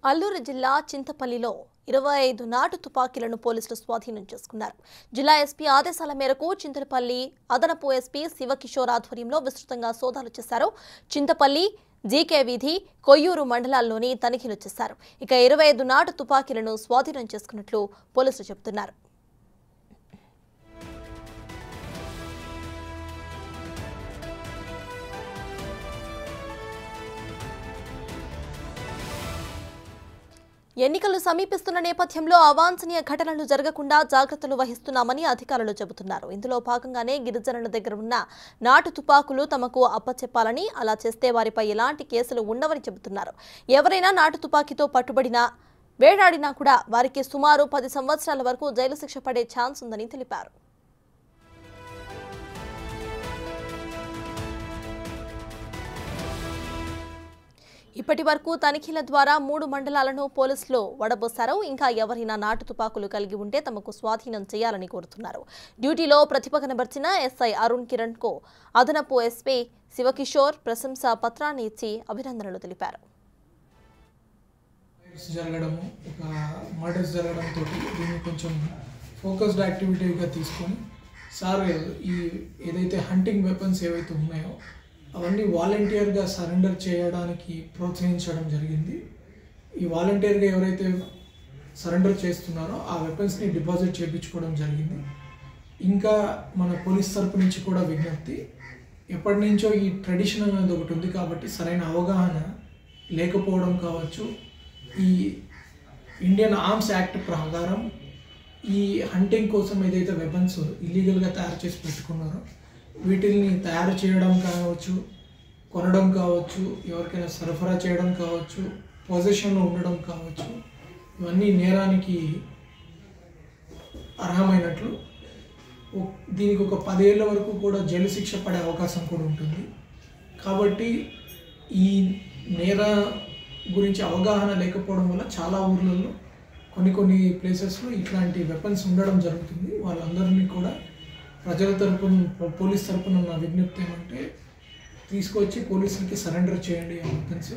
అల్లూరు జిల్లా చింతపల్లిలో 25 నాటు తుపాకీలను పోలీసులు స్వాధీనం చేసుకున్నారు. జిల్లా ఎస్పీ ఆదేశాల మేరకు చింతపల్లి అదనపు ఎస్పీ శివకిషోర్ ఆధ్వర్యంలో విస్తృతంగా సోదాలు చేశారు. చింతపల్లి జీకే వీధి కొయ్యూరు మండలాల్లోని తనిఖీలు చేశారు. ఇక 25 నాటు తుపాకీలను స్వాధీనం చేసుకున్నట్లు పోలీసులు చెబుతున్నారు. ఎన్నికలు సమీపిస్తున్న నేపథ్యంలో అవాంఛనీయ ఘటనలు జరగకుండా జాగ్రత్తలు వహిస్తున్నామని అధికారులు చెబుతున్నారు. ఇందులో భాగంగానే గిరిజనుల దగ్గర ఉన్న నాటు తుపాకులు తమకు అప్పచెప్పాలని, అలా చేస్తే వారిపై ఎలాంటి కేసులు ఉండవని చెబుతున్నారు. ఎవరైనా నాటు తుపాకీతో పట్టుబడినా వేటాడినా కూడా వారికి సుమారు 10 సంవత్సరాల వరకు జైలు శిక్ష పడే ఛాన్స్ ఉందని తెలిపారు. ఇప్పటి వరకు తనిఖీల ద్వారా 3 మండలాలను పోలీసులు వడబోశారు. ఇంకా ఎవరైనా నాటు తుపాకులు కలిగి ఉంటే తమకు స్వాధీనం చేయాలని కోరుతున్నారు. డ్యూటీలో ప్రతిభ కనబర్చిన ఎస్ఐ అరుణ్ కిరణ్ కు అదనపు ఎస్పీ శివకిషోర్ ప్రశంసా పత్రాన్ని ఇచ్చి అభినందనలు తెలిపారు. కొంచెం ఫోకస్డ్ యాక్టివిటీగా తీసుకొని సార్ ఏదైతే హంటింగ్ వెపన్స్ ఏవైతే ఉన్నాయో అవన్నీ వాలంటీర్గా సరెండర్ చేయడానికి ప్రోత్సహించడం జరిగింది. ఈ వాలంటీర్గా ఎవరైతే సరెండర్ చేస్తున్నారో ఆ వెపన్స్ని డిపాజిట్ చేయించుకోవడం జరిగింది. ఇంకా మన పోలీస్ తరపు నుంచి కూడా విజ్ఞప్తి, ఎప్పటి నుంచో ఈ ట్రెడిషన్ అనేది ఒకటి ఉంది కాబట్టి సరైన అవగాహన లేకపోవడం కావచ్చు. ఈ ఇండియన్ ఆర్మ్స్ యాక్ట్ ప్రకారం ఈ హంటింగ్ కోసం ఏదైతే వెపన్స్ ఇల్లీగల్గా తయారు చేసి పెట్టుకున్నారో వీటిని తయారు చేయడం కావచ్చు, కొనడం కావచ్చు, ఎవరికైనా సరఫరా చేయడం కావచ్చు, పొజిషన్లో ఉండడం కావచ్చు, ఇవన్నీ నేరానికి అర్హమైనట్లు. దీనికి ఒక 10 ఏళ్ల వరకు కూడా జైలు శిక్ష పడే అవకాశం కూడా ఉంటుంది. కాబట్టి ఈ నేర గురించి అవగాహన లేకపోవడం వల్ల చాలా ఊర్లలో కొన్ని ప్లేసెస్లో ఇట్లాంటి వెపన్స్ ఉండడం జరుగుతుంది. వాళ్ళందరినీ కూడా ప్రజల తరపున, పోలీస్ తరపున నా విజ్ఞప్తి ఏమంటే తీసుకొచ్చి పోలీసులకి సరెండర్ చేయండి ఆ వెపన్స్.